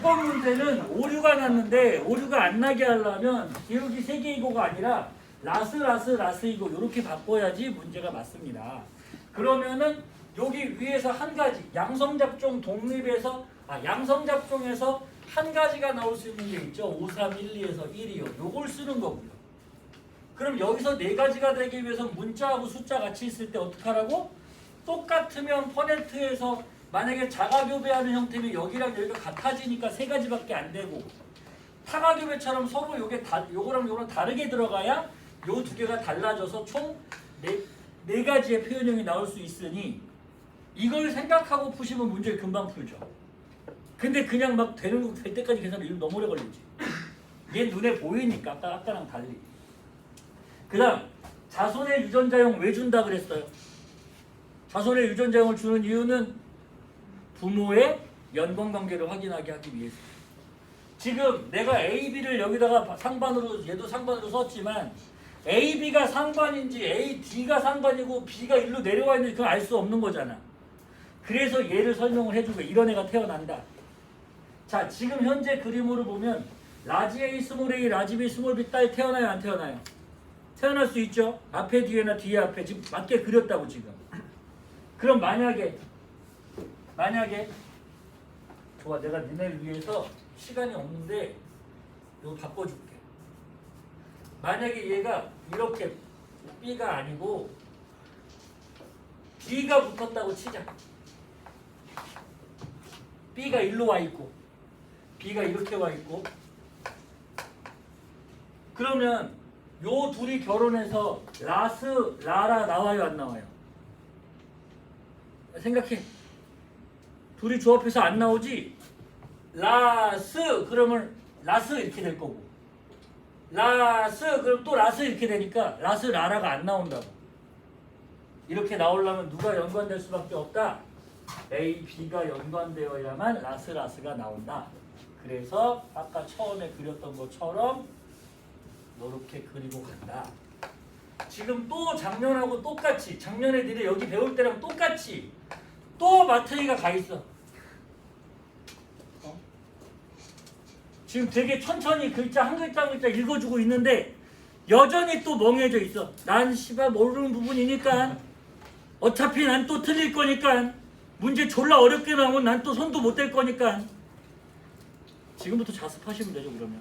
6번 문제는 오류가 났는데 오류가 안 나게 하려면 기울기 3개 이거가 아니라 라스 이거 이렇게 바꿔야지 문제가 맞습니다. 그러면은 여기 위에서 한 가지 양성잡종 독립에서 양성잡종에서 한 가지가 나올 수 있는 게 있죠. 5, 3, 1, 2에서 1이요. 요걸 쓰는 거고요. 그럼 여기서 네 가지가 되기 위해서 문자하고 숫자 같이 있을 때 어떻게 하라고? 똑같으면 퍼네트에서 만약에 자가교배하는 형태면 여기랑 여기가 같아지니까 세 가지밖에 안 되고 타가교배처럼 서로 요거랑 요거랑 다르게 들어가야 요 두 개가 달라져서 총 네 가지의 표현형이 나올 수 있으니 이걸 생각하고 푸시면 문제를 금방 풀죠. 근데 그냥 막 되는 거 될 때까지 계산하면 너무 오래 걸리지. 얘 눈에 보이니까 아까랑 달리. 그 다음 자손의 유전자형 왜 준다 그랬어요? 자손의 유전자형을 주는 이유는 부모의 연관관계를 확인하게 하기 위해서. 지금 내가 A, B를 여기다가 상반으로 얘도 상반으로 썼지만 A, B가 상반인지 A, D가 상반이고 B가 일로 내려와 있는지 그건 알 수 없는 거잖아. 그래서 얘를 설명을 해주고 이런 애가 태어난다. 자, 지금 현재 그림으로 보면 라지 A, 스몰 A, 라지 B, 스몰 B 딸 태어나요 안 태어나요? 태어날 수 있죠. 앞에 뒤에나 뒤에 앞에 지금 맞게 그렸다고 지금. 그럼 만약에 좋아, 내가 니네를 위해서 시간이 없는데 이거 바꿔줄게. 만약에 얘가 이렇게 B가 아니고 B가 붙었다고 치자. B가 일로 와 있고 B가 이렇게 와 있고 그러면 요 둘이 결혼해서 라라 나와요 안 나와요? 생각해. 둘이 조합해서 안 나오지? 그러면 라스 이렇게 될 거고 그럼 또 라스 이렇게 되니까 라라가 안 나온다고. 이렇게 나오려면 누가 연관될 수밖에 없다? A, B가 연관되어야만 라스가 나온다. 그래서 아까 처음에 그렸던 것처럼 이렇게 그리고 간다. 지금 또 작년하고 똑같이 작년에 니네 여기 배울 때랑 똑같이 또 마트리가 가 있어. 지금 되게 천천히 글자 한 글자 한 글자 읽어주고 있는데 여전히 또 멍해져 있어. 난 씨발 모르는 부분이니까 어차피 난 또 틀릴 거니까 문제 졸라 어렵게 나오면 난 또 손도 못 댈 거니까 지금부터 자습하시면 되죠. 그러면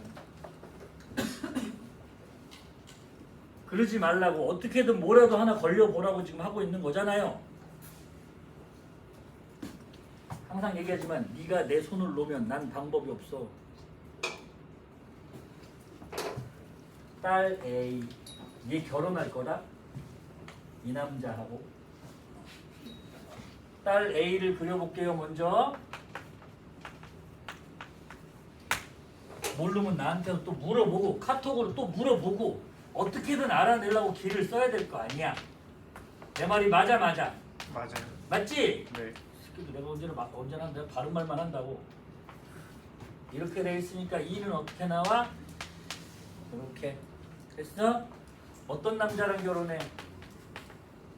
그러지 말라고 어떻게든 뭐라도 하나 걸려보라고 지금 하고 있는 거잖아요. 항상 얘기하지만 네가 내 손을 놓으면 난 방법이 없어. 딸 A 얘 결혼할 거다. 이 남자하고 딸 A를 그려볼게요. 먼저 모르면 나한테 또 물어보고 카톡으로 또 물어보고 어떻게든 알아내려고 길을 써야 될 거 아니야. 내 말이 맞아? 맞아요. 맞지? 네. 내가 언제나 내가 바른 말만 한다고. 이렇게 돼 있으니까 2는 어떻게 나와? 이렇게 됐어? 어떤 남자랑 결혼해?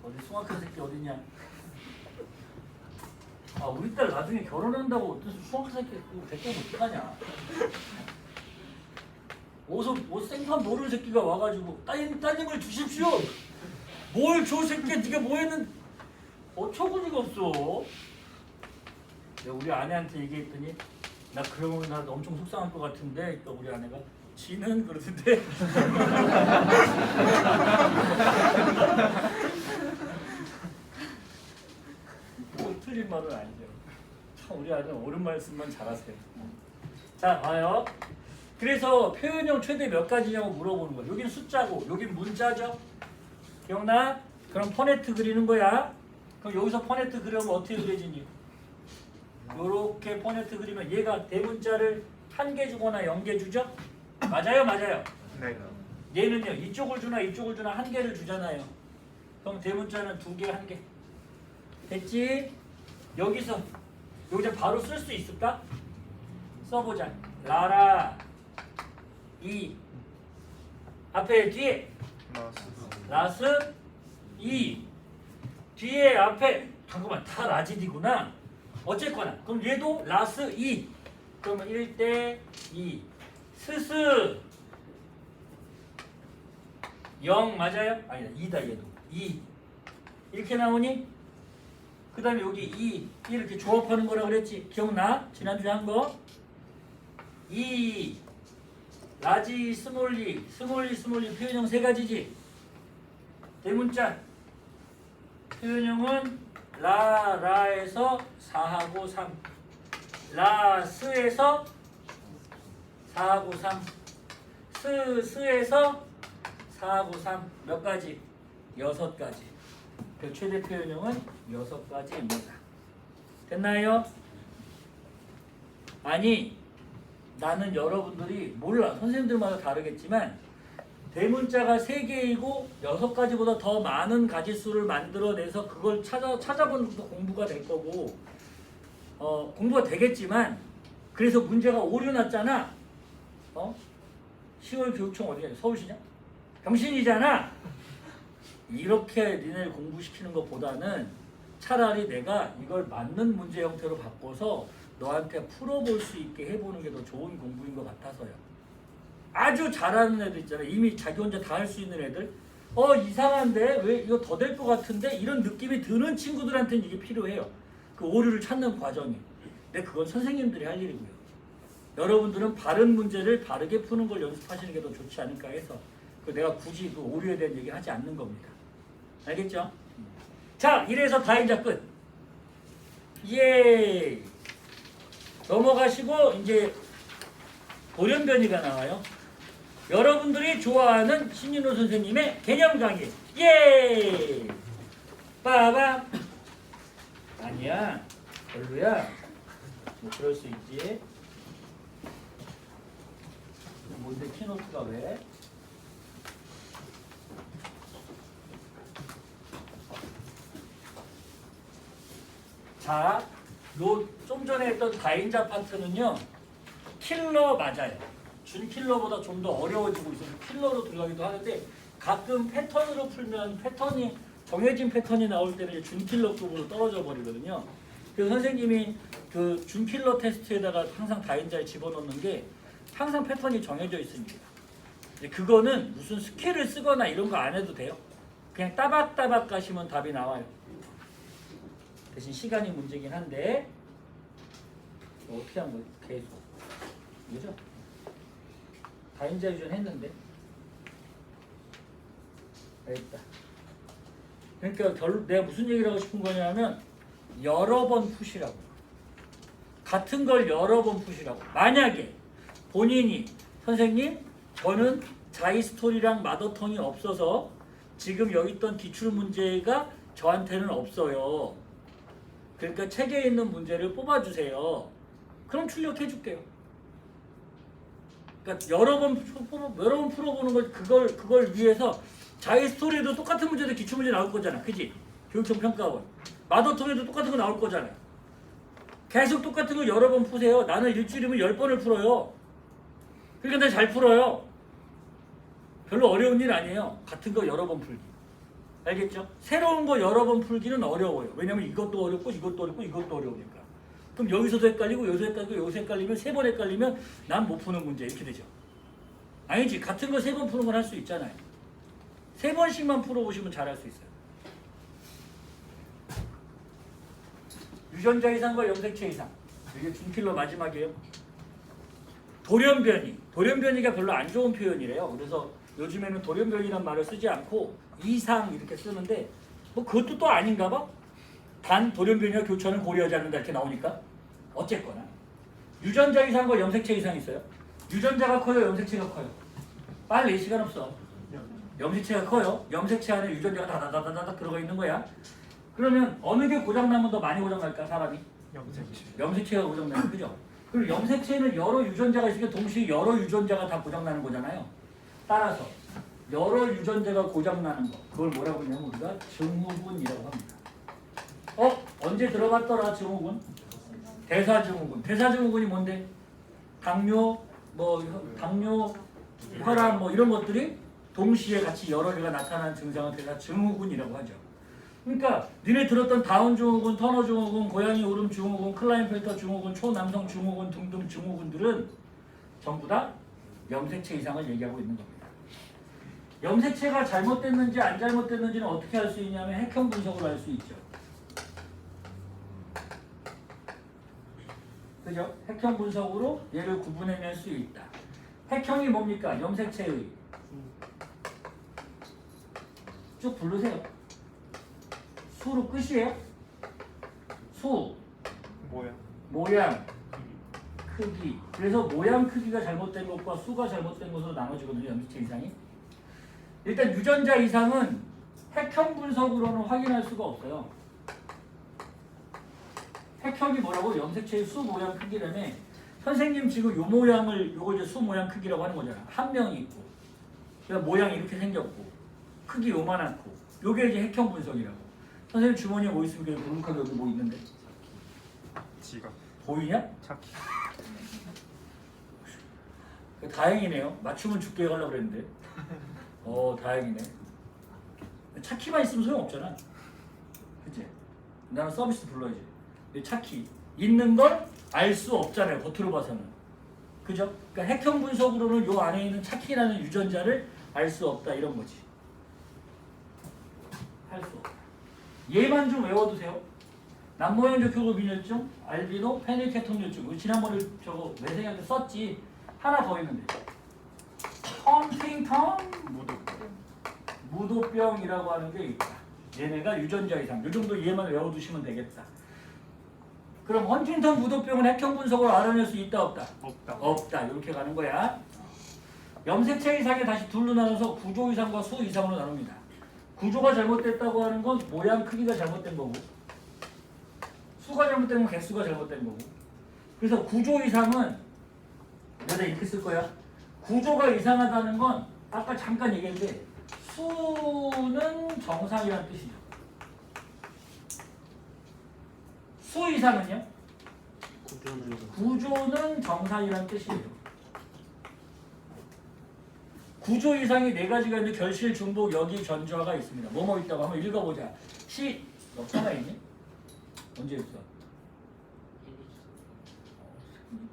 어디 숭악한 새끼 어디냐? 우리 딸 나중에 결혼한다고 어떤 숭악한 새끼 데리고 어떡하냐? 옷 생판 모르는 새끼가 와가지고 따님을 주십시오. 뭘 줘 새끼야? 네가 뭐 했는? 어처구니가 없어. 내가 우리 아내한테 얘기했더니 나 그러면 나 엄청 속상할 것 같은데 또 우리 아내가 지는 그러던데. 뭐 틀린 말은 아니죠. 참 우리 아내는 옳은 말씀만 잘하세요. 자 봐요. 그래서 표현형 최대 몇 가지냐고 물어보는 거야. 여긴 숫자고 여긴 문자죠. 기억나? 그럼 퍼네트 그리는 거야. 그럼 여기서 퍼네트 그리면 어떻게 그려지니? 요렇게 퍼네트 그리면 얘가 대문자를 1개 주거나 0개 주죠? 맞아요? 네. 얘는요 이쪽을 주나 1개를 주잖아요. 그럼 대문자는 2개 1개 됐지? 여기서 바로 쓸 수 있을까? 써보자. 라라 이 앞에 뒤에 라스 이 뒤에 앞에 잠깐만 다 라지디구나. 어쨌거나 그럼 얘도 라스 이 그러면 1대 2. 스스 0 맞아요? 아니다. 2다 얘도. 2. 이렇게 나오니? 그 다음에 여기 2 이렇게 조합하는 거라 그랬지? 기억나? 지난주에 한 거? 2 라지 스몰리 스몰리 표현형 세 가지지? 대문자 표현형은 라에서 4하고 3 라스에서 4하고 3 스에서 4하고 3 몇 가지? 6가지. 그 최대 표현형은 6가지입니다. 됐나요? 아니 나는 여러분들이 몰라. 선생님들마다 다르겠지만 대문자가 3개이고 6가지보다 더 많은 가지수를 만들어내서 그걸 찾아보는 것도 공부가 될 거고 공부가 되겠지만 그래서 문제가 오류 났잖아. 10월 교육청 어디냐? 서울시냐? 병신이잖아. 이렇게 니네를 공부시키는 것보다는 차라리 내가 이걸 맞는 문제 형태로 바꿔서 너한테 풀어볼 수 있게 해보는 게 더 좋은 공부인 것 같아서요. 아주 잘하는 애들 있잖아. 이미 자기 혼자 다 할 수 있는 애들. 이상한데 왜 이거 더 될 것 같은데 이런 느낌이 드는 친구들한테는 이게 필요해요. 그 오류를 찾는 과정이. 근데 그건 선생님들이 할 일이고요. 여러분들은 바른 문제를 바르게 푸는 걸 연습하시는 게 더 좋지 않을까 해서 내가 굳이 그 오류에 대한 얘기 하지 않는 겁니다. 알겠죠? 자, 이래서 다인자 끝. 예. 넘어가시고 이제 돌연변이가 나와요. 여러분들이 좋아하는 신윤호 선생님의 개념 강의. 예. 빠밤. 아니야. 별로야. 뭐 그럴 수 있지. 뭔데 키노트가 왜? 자, 좀 전에 했던 다인자 파트는요. 킬러 맞아요. 준 킬러보다 좀 더 어려워지고 있어서 킬러로 들어가기도 하는데 가끔 패턴으로 풀면 패턴이 정해진 패턴이 나올 때는 준 킬러급으로 떨어져 버리거든요. 그래서 선생님이 그 준 킬러 테스트에다가 항상 다인자를 집어넣는 게 항상 패턴이 정해져 있습니다. 그거는 무슨 스킬을 쓰거나 이런 거 안 해도 돼요. 그냥 따박따박 가시면 답이 나와요. 대신 시간이 문제긴 한데 어떻게 한 거예요? 계속 그죠? 다인자 유전 했는데 알겠다. 그러니까 내가 무슨 얘기를 하고 싶은 거냐면 여러 번 푸시라고. 같은 걸 여러 번 푸시라고. 만약에 본인이 선생님 저는 자이스토리랑 마더텅이 없어서 지금 여기 있던 기출문제가 저한테는 없어요. 그러니까 책에 있는 문제를 뽑아주세요. 그럼 출력해줄게요. 그러니까 여러 번 풀어보는 걸 그걸 위해서 자이스토리에도 똑같은 문제도 기출문제 나올 거잖아. 그지? 교육청 평가원. 마더텅에도 똑같은 거 나올 거잖아요. 계속 똑같은 거 여러 번 푸세요. 나는 일주일이면 10번을 풀어요. 그러니까 내가 잘 풀어요. 별로 어려운 일 아니에요. 같은 거 여러 번 풀기. 알겠죠? 새로운 거 여러 번 풀기는 어려워요. 왜냐면 이것도 어렵고 이것도 어렵고 이것도 어려우니까. 그럼 여기서도 헷갈리고 여기서 헷갈리고 여기서 헷갈리면 3번 헷갈리면 난 못 푸는 문제 이렇게 되죠. 아니지. 같은 거 3번 푸는 건 할 수 있잖아요. 3번씩만 풀어보시면 잘할 수 있어요. 유전자 이상과 염색체 이상. 이게 준킬러 마지막이에요. 돌연변이가 별로 안 좋은 표현이래요. 그래서 요즘에는 돌연변이란 말을 쓰지 않고 이상 이렇게 쓰는데 뭐 그것도 또 아닌가 봐. 단 돌연변이와 교차는 고려하지 않는다 이렇게 나오니까 어쨌거나 유전자 이상과 염색체 이상 있어요. 유전자가 커요, 염색체가 커요. 빨리 시간 없어. 염색체가 커요. 염색체 안에 유전자가 다다다다다 들어가 있는 거야. 그러면 어느 게 고장나면 더 많이 고장날까 사람이? 염색체가 고장나요. 그죠? 그리고 염색체는 여러 유전자가 있으니까 동시에 여러 유전자가 다 고장나는 거잖아요. 따라서 여러 유전자가 고장나는 거 그걸 뭐라고 하냐면 우리가 증후군이라고 합니다. 언제 들어봤더라 증후군? 대사증후군. 대사증후군이 뭔데? 당뇨, 혈압 이런 것들이 동시에 같이 여러 개가 나타나는 증상을 대사증후군이라고 하죠. 그러니까 니네 들었던 다운 증후군, 터너 증후군, 고양이 울음 증후군, 클라인펠터 증후군, 초남성 증후군 등등 증후군들은 전부 다 염색체 이상을 얘기하고 있는 겁니다. 염색체가 잘못됐는지 안 잘못됐는지는 어떻게 할 수 있냐면 핵형 분석으로 할 수 있죠. 그죠? 핵형 분석으로 얘를 구분해낼 수 있다. 핵형이 뭡니까? 염색체의 쭉 부르세요. 수로 끝이에요. 수, 모양, 크기. 그래서 모양 크기가 잘못된 것과 수가 잘못된 것으로 나눠지거든요. 염색체 이상이. 일단 유전자 이상은 핵형 분석으로는 확인할 수가 없어요. 핵형이 뭐라고? 염색체의 수, 모양, 크기라며. 선생님 지금 요 모양을 요거 이제 수, 모양, 크기라고 하는 거잖아. 한 명이 있고, 그러니까 모양이 이렇게 생겼고, 크기 요만하고, 요게 이제 핵형 분석이라고. 선생님 주머니에 뭐 있습니까? 블록하게 여기 뭐 있는데? 지갑. 보이냐? 차키. 다행이네요. 맞추면 죽게 해가려고 그랬는데. 다행이네. 차키만 있으면 소용없잖아. 그치? 나는 서비스 불러야지. 차키. 있는 걸 알 수 없잖아요. 겉으로 봐서는. 그죠? 그러니까 핵형 분석으로는 요 안에 있는 차키라는 유전자를 알 수 없다. 이런 거지. 할 수 없다. 얘만 좀 외워두세요. 남모형 적혈구 빈혈증, 알비노, 페닐케톤혈증. 지난번에 저거 매생이한테 썼지. 하나 더 있는데. 헌팅턴 무도병이라고 하는 게 있다. 얘네가 유전자 이상. 이 정도 얘만 외워두시면 되겠다. 그럼 헌팅턴 무도병은 핵형 분석으로 알아낼 수 있다 없다? 없다. 이렇게 가는 거야. 염색체 이상에 다시 둘로 나눠서 구조 이상과 수 이상으로 나눕니다. 구조가 잘못됐다고 하는 건 모양 크기가 잘못된 거고, 수가 잘못된 건 개수가 잘못된 거고. 그래서 구조 이상은 내가 이렇게 쓸 거야. 구조가 이상하다는 건 아까 잠깐 얘기했는데 수는 정상이라는 뜻이죠. 수 이상은요? 구조는 정상이라는 뜻이에요. 구조 이상이 네 가지가 있는데 결실, 중복, 역이, 전조화가 있습니다. 뭐뭐 있다고 한번 읽어보자. 너 하나 있니? 언제 있어?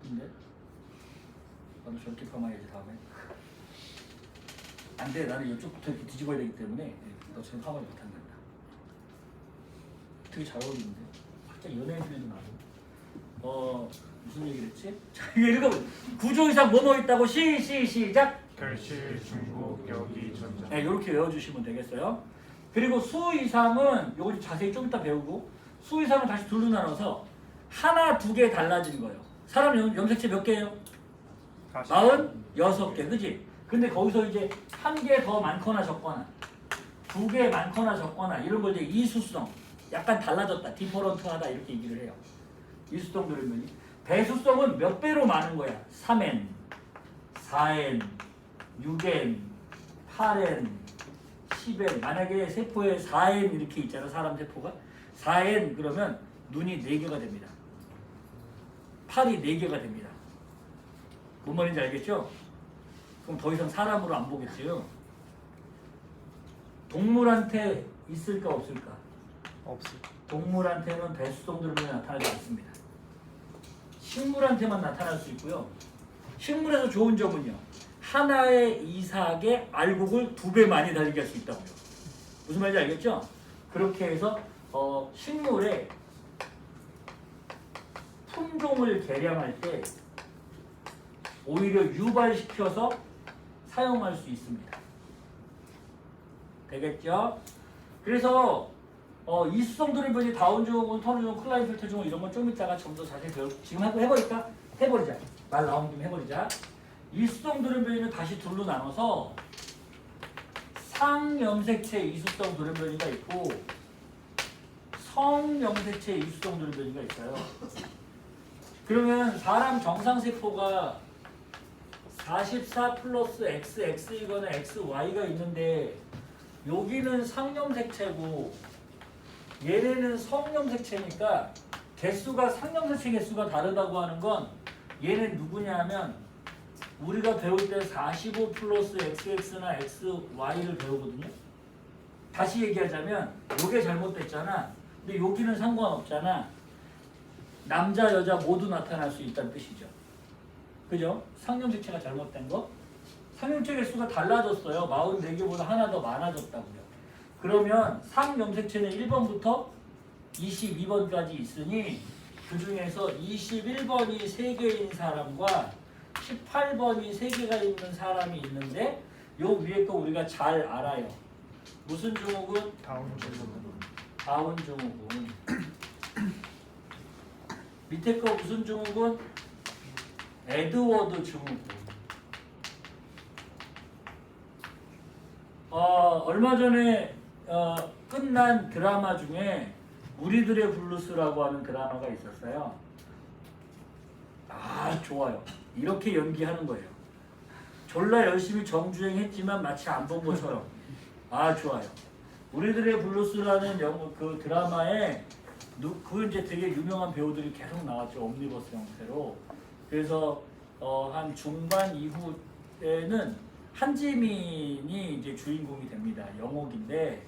이쁜데? 나도 저렇게 파마해야지 다음에. 안 돼. 나는 이쪽부터 이렇게 뒤집어야 되기 때문에 너처럼 파마를 못한다. 되게 잘 어울리는데? 살짝 연예인들도 나고. 무슨 얘기를 했지? 자, 이거 읽어보자. 구조 이상 뭐뭐 있다고 시작! 결실, 중복, 여기, 전자. 네, 이렇게 외워주시면 되겠어요. 그리고 수 이상은 요거 자세히 좀 이따 배우고, 수 이상은 다시 둘로 나눠서 하나, 두 개 달라진 거예요. 사람 염색체 몇 개예요? 46개, 그지? 근데 거기서 이제 한 개 더 많거나 적거나, 두 개 많거나 적거나 이런 걸 이제 이수성, 약간 달라졌다, 디퍼런트하다 이렇게 얘기를 해요. 이수성 들으면 배수성은 몇 배로 많은 거야. 3n, 4n, 6n, 8n, 10n. 만약에 세포에 4n 이렇게 있잖아. 사람 세포가 4n 그러면 눈이 4개가 됩니다. 팔이 4개가 됩니다. 뭔 말인지 알겠죠? 그럼 더 이상 사람으로 안 보겠지요. 동물한테 있을까 없을까? 없습니다. 동물한테는 배수성 들으면 나타나지 않습니다. 식물한테만 나타날 수 있고요. 식물에서 좋은 점은요. 하나의 이삭에 알곡을 2배 많이 달리게 할 수 있다고요. 무슨 말인지 알겠죠? 그렇게 해서 식물의 품종을 개량할 때 오히려 유발시켜서 사용할 수 있습니다. 되겠죠? 그래서 이수성 돌연변이, 다운 증후군, 터너 증후군, 클라인펠터 증후군 이런 건 좀 이따가 좀 더 자세히 지금 해버릴까? 해버리자. 말 나오는 김에 해버리자. 이수성 돌연변이는 다시 둘로 나눠서 상염색체 이수성 돌연변이가 있고 성염색체 이수성 돌연변이가 있어요. 그러면 사람 정상세포가 44 플러스 XX이거나 XY가 있는데 여기는 상염색체고 얘네는 성염색체니까 개수가 상염색체 개수가 다르다고 하는 건 얘는 누구냐 하면 우리가 배울 때 45 플러스 XX나 XY를 배우거든요. 다시 얘기하자면 요게 잘못됐잖아. 근데 여기는 상관없잖아. 남자 여자 모두 나타날 수 있다는 뜻이죠. 그죠? 상념색체가 잘못된 거. 상념체 개수가 달라졌어요. 44개보다 하나 더 많아졌다고요. 그러면 상염색체는 1번부터 22번까지 있으니 그 중에서 21번이 3개인 사람과 18번이 3개가 있는 사람이 있는데 요 위에 거 우리가 잘 알아요. 무슨 증후군? 다운 증후군. 다운 증후군. 밑에 거 무슨 증후군? 에드워드 증후군. 얼마 전에 끝난 드라마 중에 우리들의 블루스라고 하는 드라마가 있었어요. 아 좋아요. 이렇게 연기하는 거예요. 졸라 열심히 정주행했지만 마치 안 본 것처럼. 아 좋아요. 우리들의 블루스라는 그 드라마에 그 이제 되게 유명한 배우들이 계속 나왔죠. 옴니버스 형태로. 그래서 한 중반 이후에는 한지민이 이제 주인공이 됩니다. 영옥인데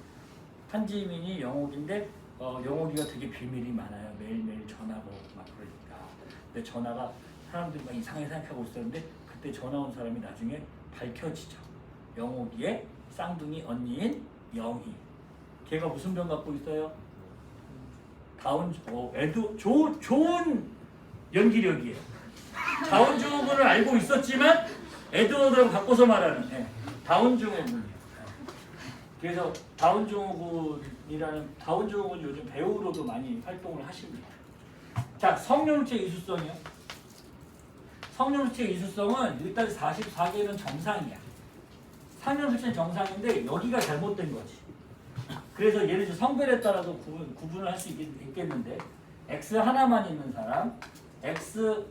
한지민이 영옥인데 영옥이가 되게 비밀이 많아요. 매일매일 전화가 오고 막 그러니까. 근데 전화가 사람들이 막 이상하게 생각하고 있었는데 그때 전화 온 사람이 나중에 밝혀지죠. 영옥이의 쌍둥이 언니인 영희. 걔가 무슨 병 갖고 있어요? 다운 좋은 연기력이에요. 다운 증후군을 알고 있었지만 에드워드를 바꿔서 말하는 다운 증후군이에요. 그래서 다운 증후군 요즘 배우로도 많이 활동을 하십니다. 자, 성룡체 이수성이요. 성룡체 이수성은 일단 44개는 정상이야. 상룡체는 정상인데 여기가 잘못된 거지. 그래서 얘를 이제 성별에 따라서 구분을 할 수 있겠는데 X 하나만 있는 사람, X,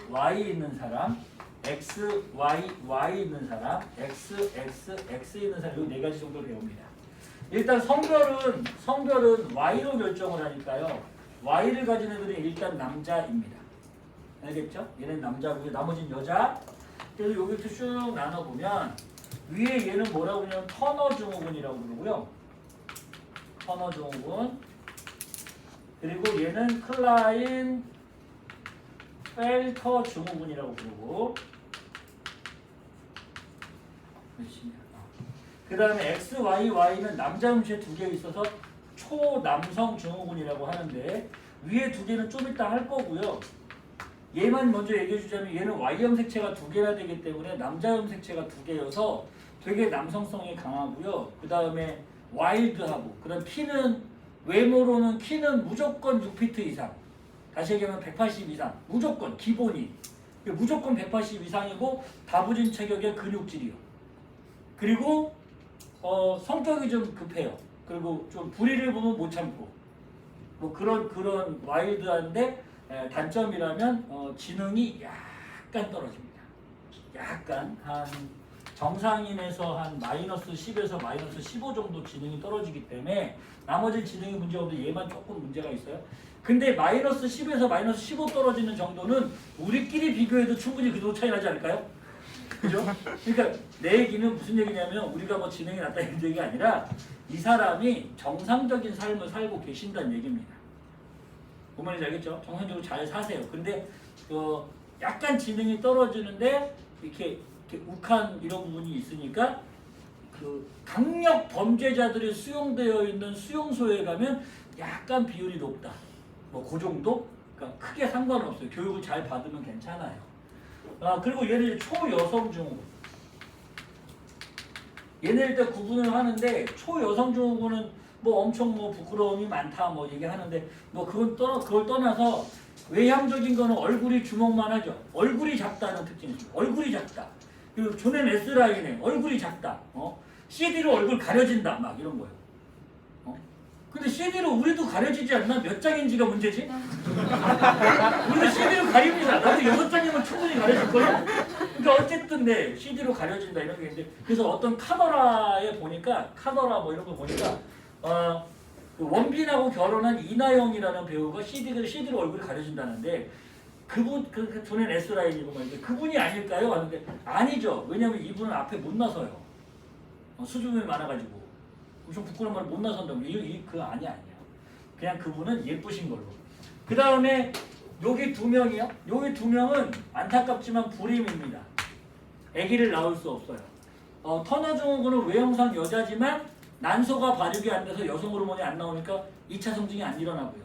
Y 있는 사람, X, Y 있는 사람, X, X 있는 사람 이 네 가지 정도를 배웁니다. 일단 성별은 Y로 결정을 하니까요. Y를 가진 애들은 일단 남자입니다. 알겠죠? 얘는 남자고요. 나머지는 여자. 그래서 여기부터 쭉 나눠보면 위에 얘는 뭐라고 그러냐면 터너 증후군이라고 그러고요. 터너 증후군. 그리고 얘는 클라인 펠터 증후군이라고 부르고. 그 다음에 XYY는 남자 음체 2개 있어서 초남성 증후군이라고 하는데 위에 2개는 좀 이따 할 거고요. 얘만 먼저 얘기해 주자면 얘는 Y형 색체가 2개나 되기 때문에 남자형 색체가 2개여서 되게 남성성이 강하고요. 그 다음에 와일드하고 그 다음 키는 외모로는 키는 무조건 6피트 이상. 다시 얘기하면 180 이상. 무조건 기본이. 무조건 180 이상이고 다부진 체격의 근육질이요. 그리고 성격이 좀 급해요. 그리고 좀 불의를 보면 못 참고. 뭐 그런 와일드한데 단점이라면 지능이 약간 떨어집니다. 약간 한 정상인에서 한 마이너스 10에서 마이너스 15 정도 지능이 떨어지기 때문에 나머지 지능이 문제가 없는데 얘만 조금 문제가 있어요. 근데 마이너스 10에서 마이너스 15 떨어지는 정도는 우리끼리 비교해도 충분히 그 정도 차이 나지 않을까요? 그죠? 그러니까 내 얘기는 무슨 얘기냐면 우리가 뭐 지능이 낮다 이런 얘기가 아니라 이 사람이 정상적인 삶을 살고 계신다는 얘기입니다. 뭔 말인지 알겠죠? 정상적으로 잘 사세요. 근데 약간 지능이 떨어지는데 이렇게 욱한 이런 부분이 있으니까 그 강력 범죄자들이 수용되어 있는 수용소에 가면 약간 비율이 높다. 뭐 그 정도? 그러니까 크게 상관은 없어요. 교육을 잘 받으면 괜찮아요. 그리고 얘는 초여성 증후군. 얘네 일단 구분을 하는데 초여성 증후군은 뭐 엄청 뭐 부끄러움이 많다 뭐 얘기하는데 뭐 그걸 떠나서 외향적인 거는 얼굴이 주먹만 하죠. 얼굴이 작다는 특징이 있어요. 얼굴이 작다. 그리고 존앤 S라인에 얼굴이 작다. CD로 얼굴 가려진다. 막 이런 거예요. 근데 CD로 우리도 가려지지 않나? 몇 장인지가 문제지? 우리도 CD로 가립니다. 나도 6장이면 충분히 가려질 거예요. 그러니까 어쨌든 네, CD로 가려진다 이런 게 있는데 그래서 어떤 카더라에 보니까 카더라 뭐 이런 거 보니까 그 원빈하고 결혼한 이나영이라는 배우가 CD로 얼굴이 가려진다는데 그분 그 존앤 S라인이고 말인데 그분이 아닐까요? 하는데 아니죠. 왜냐면 이분은 앞에 못 나서요. 수줍음이 많아가지고 엄청 부끄러운 말 못 나선다고. 그거 아니야. 그냥 그분은 예쁘신 걸로. 그 다음에 여기 두 명이요. 여기 두 명은 안타깝지만 불임입니다. 아기를 낳을 수 없어요. 터너 증후군은 외형상 여자지만 난소가 발육이 안 돼서 여성 호르몬이 안 나오니까 2차 성징이 안 일어나고요.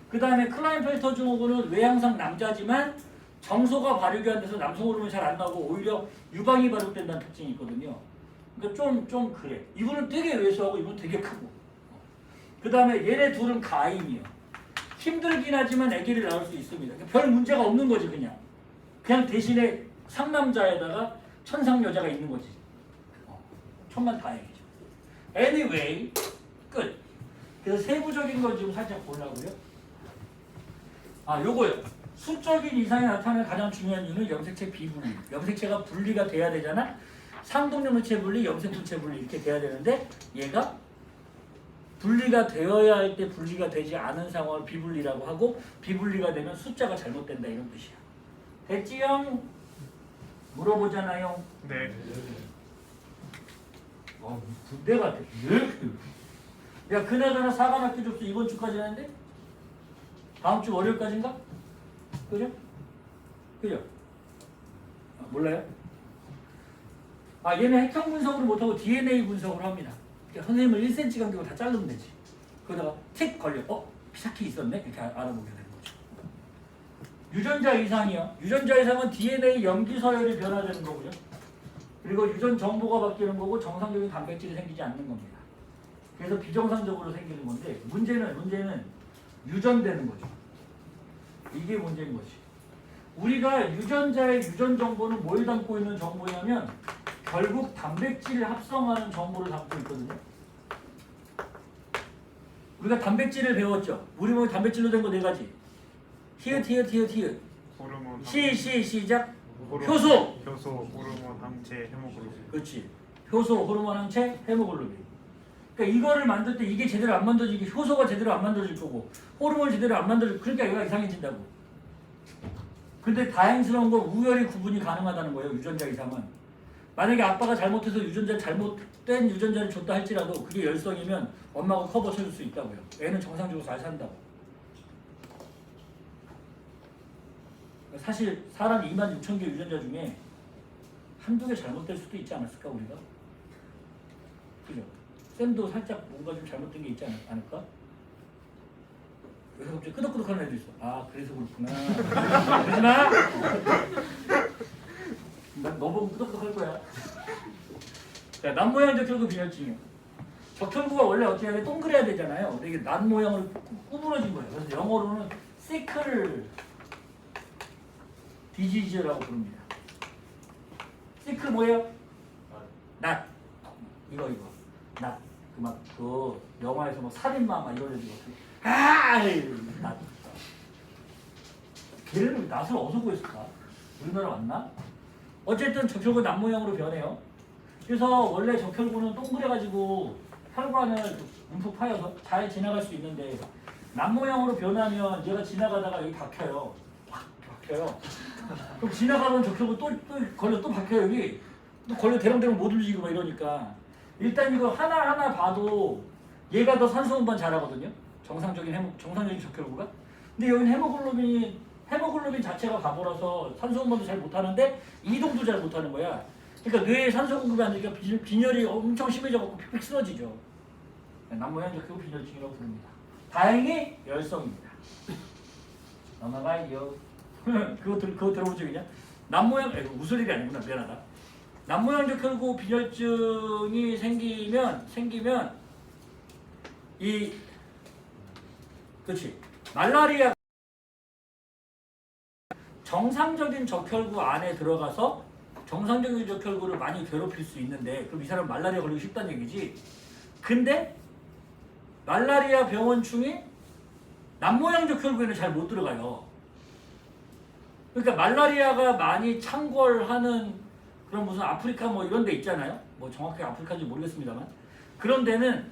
그 다음에 클라인펠터 증후군은 외형상 남자지만 정소가 발육이 안 돼서 남성 호르몬이 잘 안 나오고 오히려 유방이 발육된다는 특징이 있거든요. 그러니까 좀 그래. 이분은 되게 왜소하고 이분은 되게 크고. 그 다음에 얘네 둘은 가임이요. 힘들긴 하지만 아기를 낳을 수 있습니다. 그러니까 별 문제가 없는 거지 그냥. 그냥 대신에 상남자에다가 천상여자가 있는 거지. 천만 다행이죠. Anyway, 끝. 그래서 세부적인 걸 지금 살짝 보려고요. 요거요. 수적인 이상이 나타나는 가장 중요한 이유는 염색체 비분리. 염색체가 분리가 돼야 되잖아. 상동염색체 분리, 염색분체 분리 이렇게 돼야 되는데 얘가 분리가 되어야 할 때 분리가 되지 않은 상황을 비분리라고 하고 비분리가 되면 숫자가 잘못된다 이런 뜻이야. 됐지요? 물어보잖아요. 네. 군대 같아. 야 그나저나 사관 학교 접수 이번 주까지 하는데 다음 주 월요일까지인가? 그죠? 몰라요? 얘는 획형 분석으로 못하고 DNA 분석으로 합니다. 그러니까 선생님을 1cm 간격으로 다 자르면 되지. 그러다가 틱 걸려. 피사키 있었네? 이렇게 알아보게 되는 거죠. 유전자 이상이요. 유전자 이상은 DNA 염기 서열이 변화되는 거고요. 그리고 유전 정보가 바뀌는 거고 정상적인 단백질이 생기지 않는 겁니다. 그래서 비정상적으로 생기는 건데 문제는 유전되는 거죠. 이게 문제인 거지. 우리가 유전자의 유전 정보는 뭘 담고 있는 정보냐면 결국 단백질을 합성하는 정보를 담고 있거든요. 우리가 단백질을 배웠죠. 우리 몸에 단백질로 된 거 네 가지. 히읗. 호르몬. 시작. 호르몬, 효소. 호르몬, 항체, 헤모글로빈. 그렇지. 효소, 호르몬, 항체, 헤모글로빈. 그러니까 이거를 만들 때 이게 제대로 안 만들어지게 효소가 제대로 안 만들어질 거고 호르몬이 제대로 안 만들어질 거고 그러니까 얘가 이상해진다고. 근데 다행스러운 건 우열이 구분이 가능하다는 거예요. 유전자 이상은. 만약에 아빠가 잘못해서 잘못된 유전자를 줬다 할지라도 그게 열성이면 엄마가 커버 쳐줄 수 있다고요. 애는 정상적으로 잘 산다고. 사실 사람 26,000개 유전자 중에 한두 개 잘못될 수도 있지 않았을까 우리가? 그죠? 쌤도 살짝 뭔가 좀 잘못된 게 있지 않을까? 그래서 갑자기 끄덕끄덕하는 애도 있어. 그래서 그렇구나. 그러지 마! 난 너 보고 끄덕끄덕할 거야. 자, 난모양 적혈구 빈혈증이요. 적혈구가 원래 어떻게 해야 돼? 동그래야 되잖아요. 근데 이게 난 모양으로 구부러진 거예요. 그래서 영어로는 시클 디지즈라고 부릅니다. 시클 뭐예요? 낫. 이거. 낫. 그 영화에서 뭐 살인마 막 이런 애들 낫. 걔를 낫을 어디서 구했을까? 우리나라 왔나? 어쨌든 적혈구 낫 모양으로 변해요. 그래서 원래 적혈구는 동그래가지고 혈관을 움푹 파여서 잘 지나갈 수 있는데 낫 모양으로 변하면 얘가 지나가다가 여기 박혀요. 박혀요. 그럼 지나가면 적혈구 또 걸려 또 박혀요 여기. 또 걸려 대롱대롱 못 움직이고 막 이러니까 일단 이거 하나하나 봐도 얘가 더 산소 운반 잘하거든요. 정상적인 적혈구가. 근데 여기는 헤모글로빈 자체가 바보라서 산소 운반도 잘 못하는데 이동도 잘 못하는 거야. 그러니까 뇌에 산소 공급이 안 되니까 빈혈이 엄청 심해져갖고 픽픽 쓰러지죠. 남모양 적혈구 빈혈증이라고 부릅니다. 다행히 열성입니다. 넘어가요. 그거 들어본 적 있냐? 남모양 웃을 일이 아니구나. 미안하다. 남모양 적혈구 빈혈증이 생기면 그렇지. 말라리아 정상적인 적혈구 안에 들어가서 정상적인 적혈구를 많이 괴롭힐 수 있는데 그럼 이 사람 말라리아 걸리기 쉽다는 얘기지. 근데 말라리아 병원충이 남모양 적혈구에는 잘 못 들어가요. 그러니까 말라리아가 많이 창궐하는 그런 무슨 아프리카 뭐 이런 데 있잖아요. 뭐 정확하게 아프리카인지 모르겠습니다만 그런 데는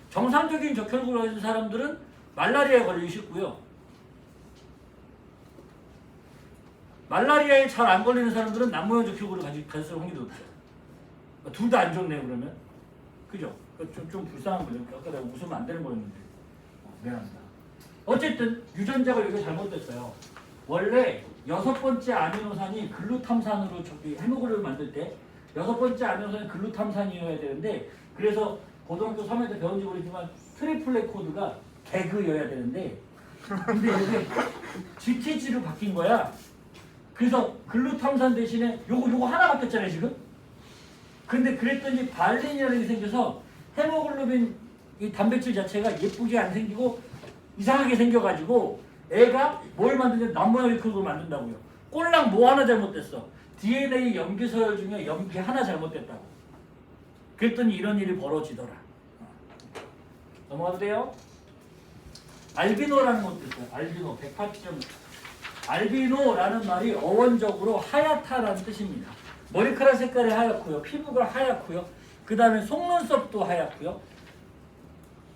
정상적인 적혈구를 가진 사람들은 말라리아에 걸리기 쉽고요. 말라리아에 잘 안 걸리는 사람들은 남모양 적혈구를 가질 확률이 높죠. 둘 다 안 좋네요 그러면. 그죠? 좀 불쌍한 거죠. 아까 내가 웃으면 안 되는 거였는데. 미안합니다. 어쨌든 유전자가 여기 잘못됐어요. 원래 6번째 아미노산이 글루탐산으로 저기 헤모글로빈을 만들 때 6번째 아미노산이 글루탐산이어야 되는데, 그래서 고등학교 3학년 때 배운지 모르지만 트리플렛 코드가 개그여야 되는데, 근데 이게 GTG로 바뀐 거야. 그래서 글루탐산 대신에 요거 하나 바뀌었잖아요 지금. 근데 그랬더니 발린이라는 게 생겨서 헤모글로빈 이 단백질 자체가 예쁘게 안 생기고 이상하게 생겨가지고 애가 뭘 만드냐면 남모양 이크로 만든다고요. 꼴랑 뭐 하나 잘못됐어. DNA 염기 서열 중에 염기 하나 잘못됐다고. 그랬더니 이런 일이 벌어지더라. 넘어가도 돼요? 알비노라는 것도 있어요. 알비노 180점. 알비노라는 말이 어원적으로 하얗다라는 뜻입니다. 머리카락 색깔이 하얗고요. 피부가 하얗고요. 그 다음에 속눈썹도 하얗고요.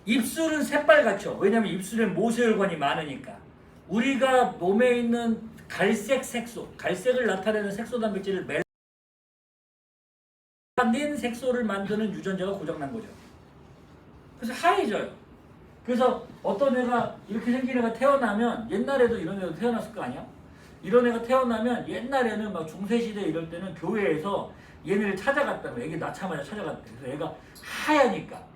입술은 새빨갛죠. 왜냐하면 입술에 모세혈관이 많으니까. 우리가 몸에 있는 갈색 색소, 갈색을 나타내는 색소 단백질을 멜라닌 색소를 만드는 유전자가 고장난 거죠. 그래서 하얘져요. 그래서 어떤 애가 이렇게 생긴 애가 태어나면, 옛날에도 이런 애가 태어났을 거 아니야? 이런 애가 태어나면 옛날에는 막 중세시대 이럴 때는 교회에서 얘네를 찾아갔다고, 애기 낳자마자 찾아갔대. 그래서 애가 하얘니까,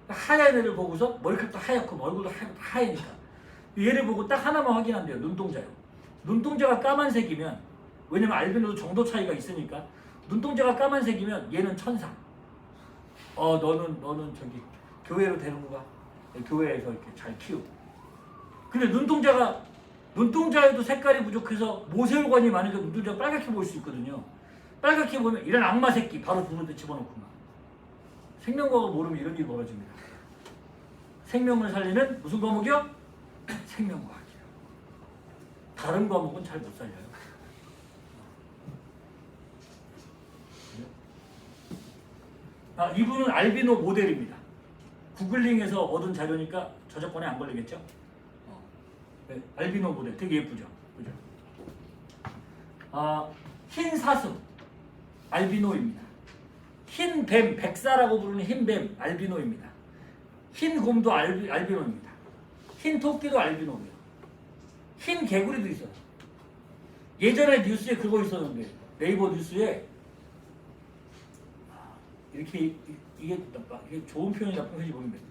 하얀 애를 보고서 머리카락도 하얗고 얼굴도 하얘니까 얘를 보고 딱 하나만 확인한대요. 눈동자요. 눈동자가 까만색이면, 왜냐면 알비노도 정도 차이가 있으니까, 눈동자가 까만색이면 얘는 천사. 너는 저기 교회로 데리고 가. 교회에서 이렇게 잘 키우고. 근데 눈동자에도 색깔이 부족해서 모세혈관이 많으니까 눈동자가 빨갛게 보일 수 있거든요. 빨갛게 보면 이런 악마 새끼 바로 눈을 집어넣고 막. 생명과학을 모르면 이런 일이 벌어집니다. 생명을 살리는 무슨 과목이요? 생명과학이요. 다른 과목은 잘 못 살려요. 이분은 알비노 모델입니다. 구글링에서 얻은 자료니까 저작권에 안 걸리겠죠? 네, 알비노 모델 되게 예쁘죠? 그죠? 흰 사슴 알비노입니다. 흰 뱀, 백사라고 부르는 흰 뱀 알비노입니다. 흰 곰도 알비노입니다. 흰 토끼도 알비노고요. 흰 개구리도 있어요. 예전에 뉴스에 그거 있었는데, 네이버 뉴스에 이렇게 이게 좋은 표현이 나쁜 표현이 모르겠는데,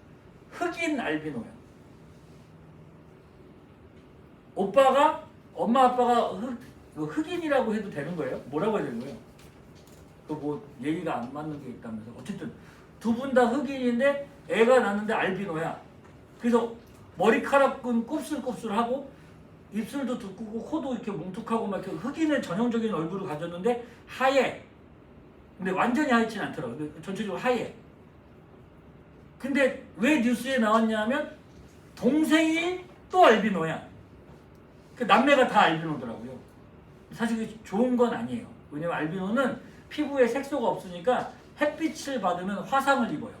흑인 알비노야. 엄마 아빠가 흑인이라고 해도 되는 거예요? 뭐라고 해야 되는 거예요? 그 뭐 얘기가 안 맞는 게 있다면서. 어쨌든 두 분 다 흑인인데 애가 낳는데 알비노야. 그래서 머리카락은 곱슬곱슬하고 입술도 두껍고 코도 이렇게 뭉툭하고 막 이렇게 흑인의 전형적인 얼굴을 가졌는데 하얘. 근데 완전히 하얗진 않더라고. 전체적으로 하얘. 근데 왜 뉴스에 나왔냐면 동생이 또 알비노야. 그 남매가 다 알비노더라고요. 사실 그게 좋은 건 아니에요. 왜냐면 알비노는 피부에 색소가 없으니까 햇빛을 받으면 화상을 입어요.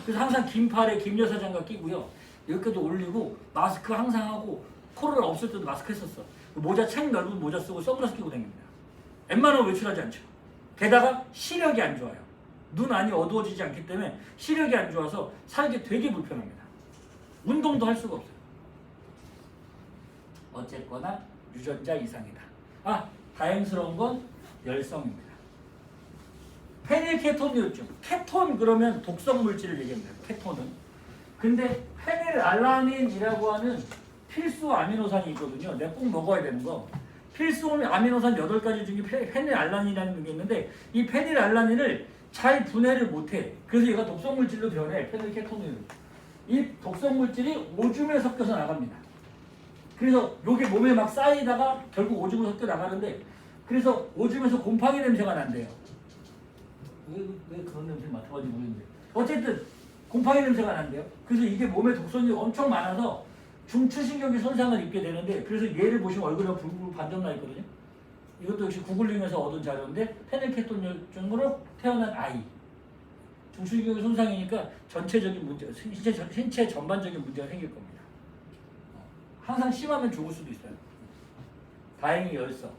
그래서 항상 긴팔에 김여사장갑 끼고요. 여기까지 올리고 마스크 항상 하고, 코로나 없을 때도 마스크 했었어. 모자 책 넓은 모자 쓰고 선글라스 끼고 다닙니다. 웬만하면 외출하지 않죠. 게다가 시력이 안 좋아요. 눈 안이 어두워지지 않기 때문에 시력이 안 좋아서 살기 되게 불편합니다. 운동도 할 수가 없어요. 어쨌거나 유전자 이상이다. 다행스러운 건 열성입니다. 페닐케톤류증. 케톤 그러면 독성 물질을 얘기합니다. 케톤은. 근데 페닐알라닌이라고 하는 필수 아미노산이 있거든요. 내가 꼭 먹어야 되는 거. 필수 아미노산 8가지 중에 페닐알라닌이라는 게 있는데, 이 페닐알라닌을 잘 분해를 못해. 그래서 얘가 독성 물질로 변해. 페닐케톤류. 이 독성 물질이 오줌에 섞여서 나갑니다. 그래서 요게 몸에 막 쌓이다가 결국 오줌으로 섞여 나가는데, 그래서 오줌에서 곰팡이 냄새가 난대요. 왜 그런 냄새를 맡아가지고 모르겠는데, 어쨌든 곰팡이 냄새가 난대요. 그래서 이게 몸에 독성이 엄청 많아서 중추신경이 손상을 입게 되는데, 그래서 얘를 보시면 얼굴에 붉은 반점 나 있거든요. 이것도 역시 구글링에서 얻은 자료인데, 페닐케톤류증으로 태어난 아이. 중추신경이 손상이니까 전체적인 문제, 신체 전반적인 문제가 생길 겁니다. 항상 심하면 죽을 수도 있어요. 다행히 열성.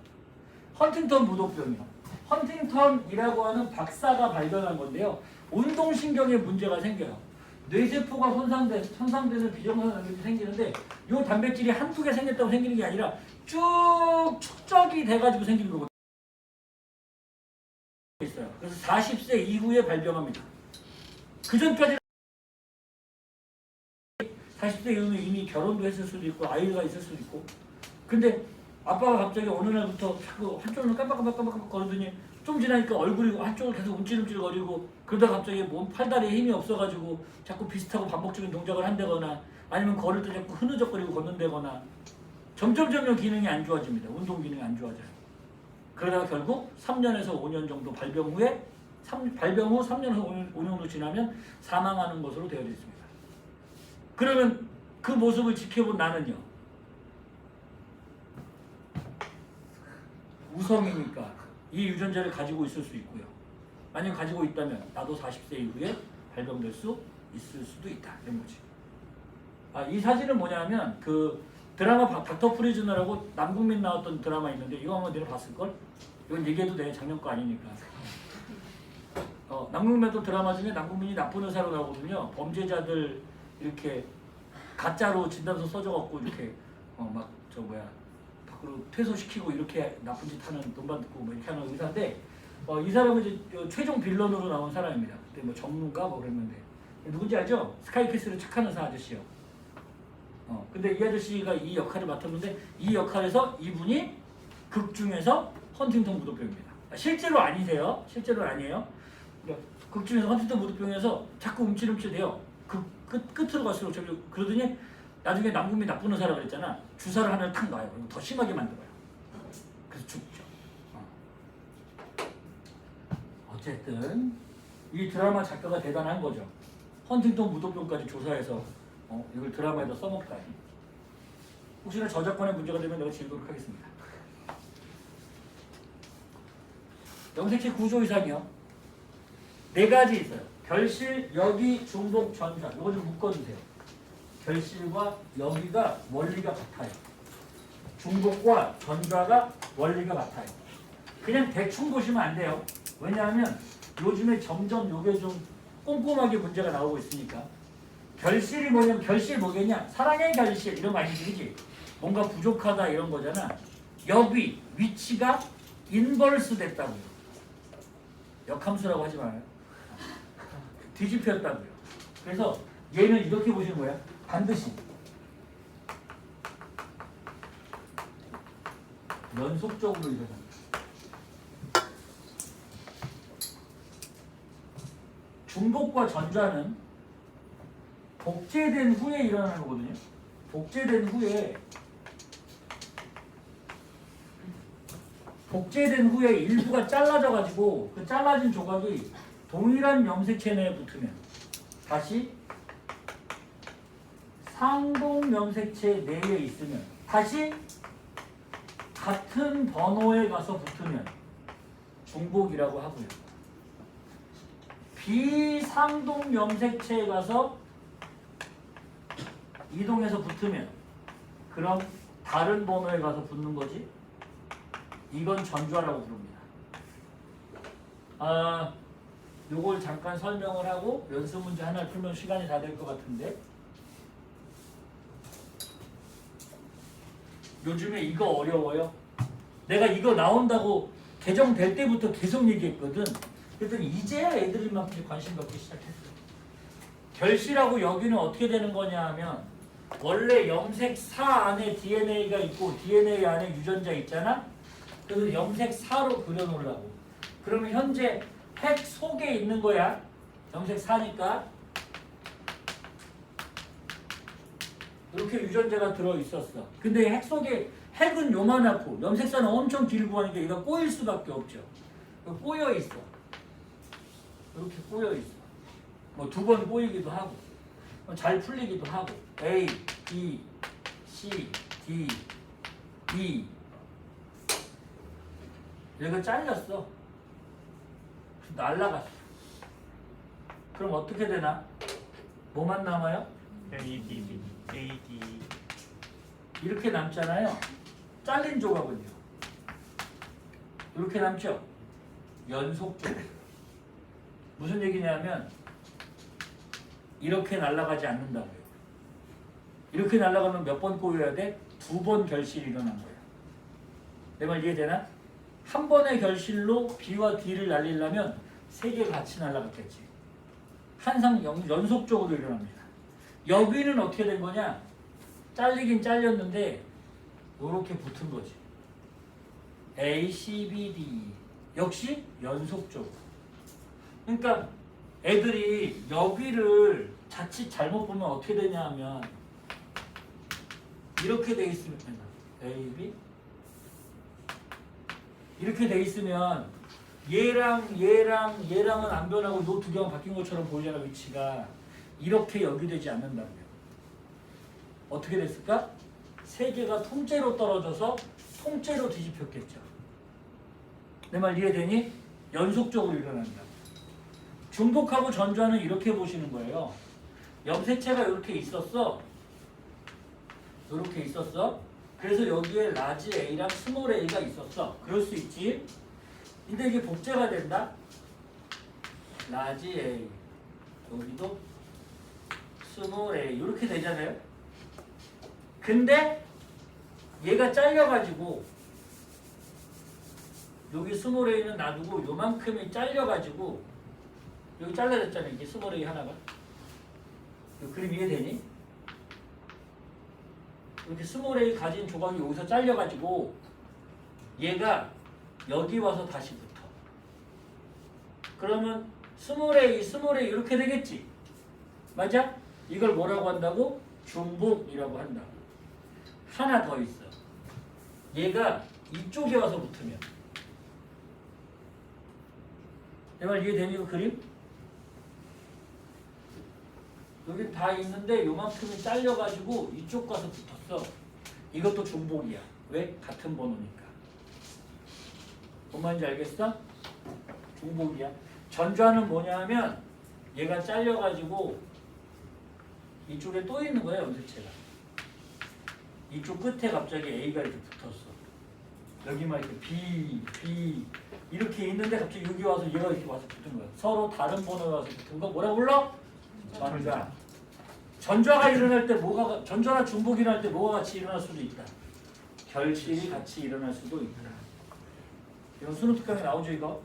헌팅턴 부독병이요. 헌팅턴이라고 하는 박사가 발견한 건데요. 운동신경에 문제가 생겨요. 뇌세포가 손상되는 비정상 단백질이 생기는데 이 단백질이 한두 개 생겼다고 생기는 게 아니라 쭉 축적이 돼가지고 생기는 거거든요. 있어요. 그래서 40세 이후에 발병합니다. 그 전까지 40세 이후는 이미 결혼도 했을 수도 있고 아이가 있을 수도 있고 근데 아빠가 갑자기 어느 날부터 자꾸 한쪽으로 깜빡깜빡 거리더니 좀 지나니까 얼굴이 한쪽을 계속 움찔움찔 거리고 그러다 갑자기 몸 팔다리에 힘이 없어가지고 자꾸 비슷하고 반복적인 동작을 한다거나 아니면 걸을 때 자꾸 흐느적거리고 걷는다거나 점점 기능이 안 좋아집니다. 운동 기능이 안 좋아져요. 그러다가 결국 3년에서 5년 정도 발병 후 3년에서 5년 정도 지나면 사망하는 것으로 되어 있습니다. 그러면 그 모습을 지켜본 나는요. 우성이니까 이 유전자를 가지고 있을 수 있고요. 만약 가지고 있다면 나도 40세 이후에 발병될 수 있을 수도 있다. 이런 거지. 이 사진은 뭐냐면 그 드라마 닥터 프리즈너라고 남궁민 나왔던 드라마 있는데 이거 한번 내가 봤을걸? 이건 얘기해도 돼. 작년 거 아니니까. 남궁민도 드라마 중에 남궁민이 나쁜 의사로 나오거든요. 범죄자들 이렇게 가짜로 진단서 써줘갖고 이렇게 밖으로 퇴소시키고 이렇게 나쁜 짓 하는 돈 받고 뭐 이렇게 하는 의사인데 이 사람은 이제 최종 빌런으로 나온 사람입니다. 그때 뭐 전문가 뭐 그랬는데 누군지 알죠? 스카이캐슬의 착한 의사 아저씨요. 근데 이 아저씨가 이 역할을 맡았는데 이 역할에서 이분이 극 중에서 헌팅턴 무도병입니다. 실제로 아니세요. 실제로 아니에요. 극 중에서 헌팅턴 무도병에서 자꾸 움찔움찔해요. 끝으로 갈수록 그러더니 나중에 남궁민 나쁜 의사라고 그랬잖아. 주사를 하나를 탁 놔요. 그리고 더 심하게 만들어요. 그래서 죽죠. 어쨌든 이 드라마 작가가 대단한 거죠. 헌팅턴 무도병까지 조사해서 이걸 드라마에다 써먹다니. 혹시나 저작권에 문제가 되면 내가 지우도록 하겠습니다. 염색체 구조 이상이요. 4가지 있어요. 결실, 여기, 중복, 전좌. 이거 좀 묶어주세요. 결실과 여기가 원리가 같아요. 중복과 전좌가 원리가 같아요. 그냥 대충 보시면 안 돼요. 왜냐하면 요즘에 점점 요게 좀 꼼꼼하게 문제가 나오고 있으니까. 결실이 뭐냐면 결실 뭐겠냐? 사랑의 결실 이런 거 아니지, 그지? 뭔가 부족하다 이런 거잖아. 여기 위치가 인버스 됐다고요. 역함수라고 하지 말아요. 뒤집혔다고요. 그래서 얘는 이렇게 보시는 거야. 반드시 연속적으로 일어납니다. 중복과 전좌는 복제된 후에 일어나는 거거든요. 복제된 후에 일부가 잘라져 가지고 그 잘라진 조각이 동일한 염색체 내에 붙으면 다시 상동 염색체 내에 있으면 다시 같은 번호에 가서 붙으면 중복이라고 하고요. 비상동 염색체에 가서 이동해서 붙으면 그럼 다른 번호에 가서 붙는 거지. 이건 전좌라고 부릅니다. 요걸 잠깐 설명을 하고 연습 문제 하나 풀면 시간이 다 될 것 같은데 요즘에 이거 어려워요. 내가 이거 나온다고 개정될 때부터 계속 얘기했거든. 그랬더니 이제야 애들이 막 관심 갖기 시작했어. 결실하고 여기는 어떻게 되는 거냐 하면 원래 염색사 안에 DNA가 있고 DNA 안에 유전자 있잖아. 그래서 염색사로 그려놓으려고. 그러면 현재 핵 속에 있는 거야. 염색사니까. 이렇게 유전자가 들어있었어. 근데 핵 속에 핵은 요만하고 염색사는 엄청 길고 하니까 얘가 꼬일 수밖에 없죠. 꼬여있어. 이렇게 꼬여있어. 뭐 2번 꼬이기도 하고 잘 풀리기도 하고 A, B, C, D, E 얘가 잘렸어. 날라갔어. 그럼 어떻게 되나? 뭐만 남아요? A, D, 이렇게 남잖아요. 잘린 조각은요. 이렇게 남죠. 연속적으로. 무슨 얘기냐면 이렇게 날아가지 않는다고요. 이렇게 날아가면 몇 번 꼬여야 돼? 2번 결실이 일어난 거예요. 내 말 이해되나? 한 번의 결실로 B와 D를 날리려면 3개 같이 날아갔겠지. 항상 연속적으로 일어납니다. 여기는 어떻게 된 거냐? 잘리긴 잘렸는데 이렇게 붙은 거지. A, C, B, D 역시 연속적으로. 그러니까 애들이 여기를 자칫 잘못 보면 어떻게 되냐 하면 이렇게 돼 있으면 A, B 이렇게 돼 있으면 얘랑은 안 변하고 요 두 개만 바뀐 것처럼 보이잖아. 위치가 이렇게 여기되지 않는다고요. 어떻게 됐을까? 3개가 통째로 떨어져서 통째로 뒤집혔겠죠. 내 말 이해되니? 연속적으로 일어난다. 중복하고 전좌는 이렇게 보시는 거예요. 염색체가 이렇게 있었어. 이렇게 있었어. 그래서 여기에 라지 A랑 스몰 A가 있었어. 그럴 수 있지. 근데 이게 복제가 된다. 라지 A 여기도 스몰 A 이렇게 되잖아요. 근데 얘가 잘려가지고 여기 스몰 A는 놔두고 요만큼이 잘려가지고 여기 잘라졌잖아요. 이게 스몰 A 하나가. 이 그림 이해되니? 이렇게 스몰 A 가진 조각이 여기서 잘려가지고 얘가 여기 와서 다시 붙어. 그러면 스몰 A 이렇게 되겠지? 맞아? 이걸 뭐라고 한다고? 중복이라고 한다고. 하나 더 있어. 얘가 이쪽에 와서 붙으면 내 말 이해되니 그 그림? 여기 다 있는데 요만큼이 잘려가지고 이쪽 가서 붙었어. 이것도 중복이야. 왜? 같은 번호니까. 뭔 말인지 알겠어? 중복이야. 전좌는 뭐냐 하면 얘가 잘려가지고 이쪽에 또 있는 거야. 염색체가. 이쪽 끝에 갑자기 A가 이렇게 붙었어. 여기만 이렇게 B 이렇게 있는데 갑자기 여기 와서 얘가 이렇게 와서 붙은 거야. 서로 다른 번호에 와서 붙은 거 뭐라 불러? 전좌. 전좌가 일어날 때 뭐가 전좌나 중복이 일어날 때 뭐가 같이 일어날 수도 있다. 결실이 같이 일어날 수도 있다. 이건 수능 특강에 나오죠 이거?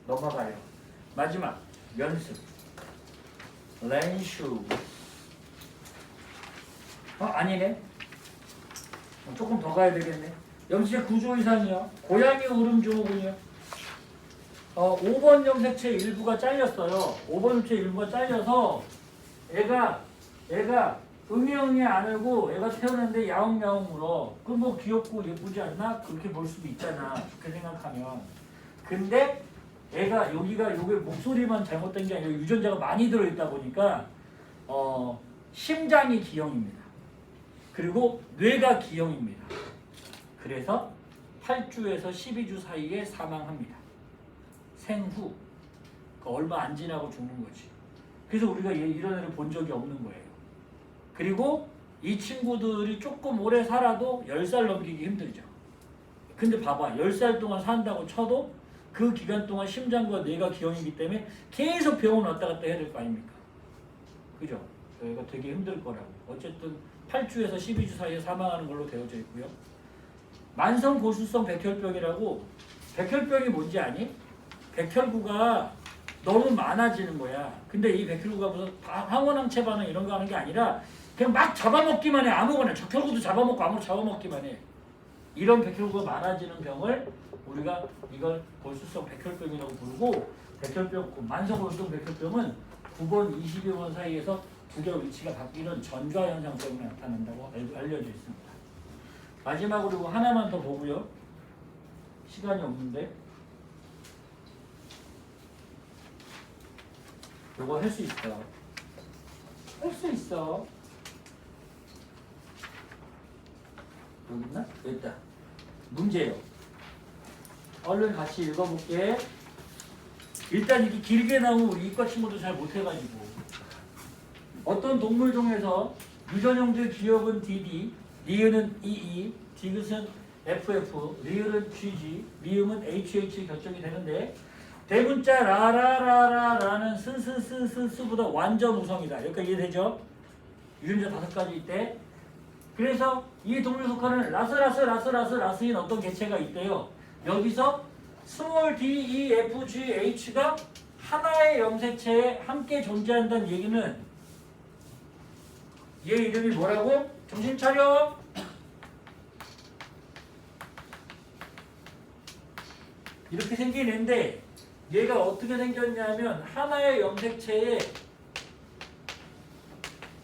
넘어가요. 마지막 연습. 렌슈. 아니네. 조금 더 가야 되겠네. 염색체 구조 이상이요. 고양이 울음 증후군이요. 5번 염색체 일부가 잘렸어요. 5번 염색체 일부가 잘려서 애가 응애응애 안 울고 애가 태어났는데 야옹야옹 울어. 그럼 뭐 귀엽고 예쁘지 않나? 그렇게 볼 수도 있잖아. 좋게 생각하면. 근데 애가 여기가 요게 목소리만 잘못된 게 아니라 유전자가 많이 들어있다 보니까 심장이 기형입니다. 그리고 뇌가 기형입니다. 그래서 8주에서 12주 사이에 사망합니다. 생후. 얼마 안 지나고 죽는 거지. 그래서 우리가 이런 애를 본 적이 없는 거예요. 그리고 이 친구들이 조금 오래 살아도 10살 넘기기 힘들죠. 근데 봐봐. 10살 동안 산다고 쳐도 그 기간 동안 심장과 뇌가 기형이기 때문에 계속 병원 왔다 갔다 해야 될 거 아닙니까? 그죠? 이거 되게 힘들 거라고. 어쨌든 8주에서 12주 사이에 사망하는 걸로 되어져 있고요. 만성 고수성 백혈병이라고. 백혈병이 뭔지 아니? 백혈구가 너무 많아지는 거야. 근데 이 백혈구가 무슨 항원항체 반응 이런 거 하는 게 아니라 그냥 막 잡아먹기만 해. 아무거나. 적혈구도 잡아먹고 아무거나 잡아먹기만 해. 이런 백혈구가 많아지는 병을 우리가 이걸 고수성 백혈병이라고 부르고, 백혈병, 만성 고수성 백혈병은 9번, 22번 사이에서 두 개의 위치가 바뀌는 전좌 현상 때문에 나타난다고 알려져 있습니다. 마지막으로 이거 하나만 더 보고요. 시간이 없는데. 이거 할 수 있어. 할 수 있어. 여기 있나? 여기 있다. 문제요. 얼른 같이 읽어볼게. 일단 이렇게 길게 나오면 우리 이과 친구도 잘 못해가지고. 어떤 동물종에서 유전형들 기억은 DD, 리을은 EE, 디귿은 FF, 리을은 GG, 미음은 HH 결정이 되는데 대문자 라라라라라는 스스스스스보다 완전 우성이다. 여기까지 이해되죠? 유전자 5가지 있대. 그래서 이 동물 속하는 라스인 어떤 개체가 있대요. 여기서 스몰 d, e, f, g, h가 하나의 염색체에 함께 존재한다는 얘기는 얘 이름이 뭐라고? 정신 차려. 이렇게 생긴 애인데 얘가 어떻게 생겼냐면 하나의 염색체에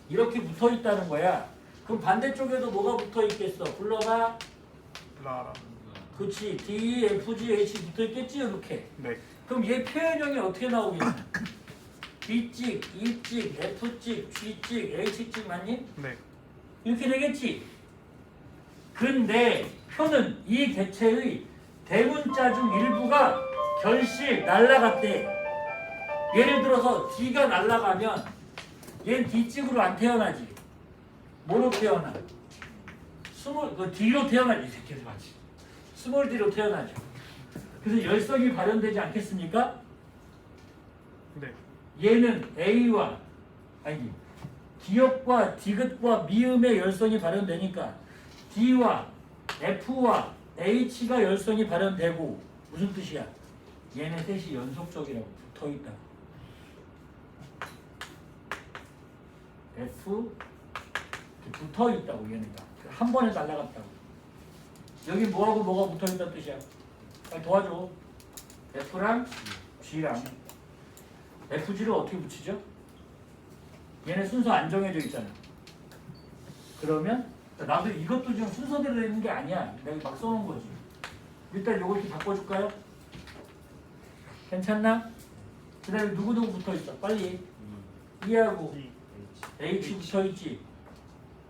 이렇게 붙어 있다는 거야. 그럼 반대쪽에도 뭐가 붙어 있겠어? 불러봐. 라라. 그치. D, F, G, H 붙어 있겠지? 이렇게. 네. 그럼 얘 표현형이 어떻게 나오겠냐? D찍, E찍, F찍, G찍, H찍 맞니? 네. 이렇게 되겠지? 근데 표는 이 개체의 대문자 중 일부가 결실 날라갔대. 예를 들어서 D가 날라가면 얘는 D찍으로 안 태어나지. 뭐로 태어나? D로 태어나지. 이 새끼들 맞지. 스몰 D로 태어나죠. 그래서 열성이 발현되지 않겠습니까? 네. 얘는 A와 기역과 디귿과 미음의 열성이 발현되니까 D와 F와 H가 열성이 발현되고 무슨 뜻이야? 얘네 셋이 연속적이라고 붙어있다. F 붙어있다고 얘네가 한 번에 날라갔다고. 여기 뭐하고 뭐가 붙어있다는 뜻이야? 빨리 도와줘. F랑 G랑 FG를 어떻게 붙이죠? 얘네 순서 안 정해져 있잖아. 그러면 나도 이것도 지금 순서대로 되는 게 아니야. 내가 막 써놓은 거지. 일단 요거 이렇게 바꿔줄까요? 괜찮나? 그 다음에 누구누구 붙어있어? 빨리 E하고 E. H 붙어있지?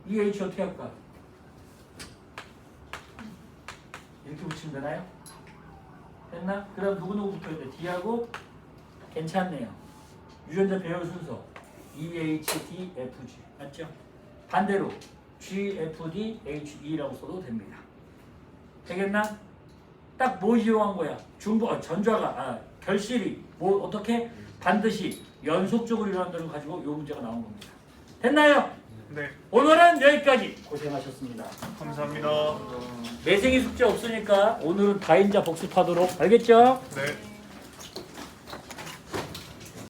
이 H 어떻게 할까? 이렇게 붙이면 되나요? 됐나? 그 다음 누구누구 붙어있대? D하고 괜찮네요. 유전자 배열 순서 E, H, D, F, G 맞죠? 반대로 G, F, D, H, E라고 써도 됩니다. 되겠나? 딱 뭐 이용한 거야? 전좌가 결실이 뭐 어떻게 반드시 연속적으로 일어난다는 걸 가지고 이 문제가 나온 겁니다. 됐나요? 네. 오늘은 여기까지. 고생하셨습니다. 감사합니다. 매생이 숙제 없으니까 오늘은 다인자 복습하도록. 알겠죠? 네.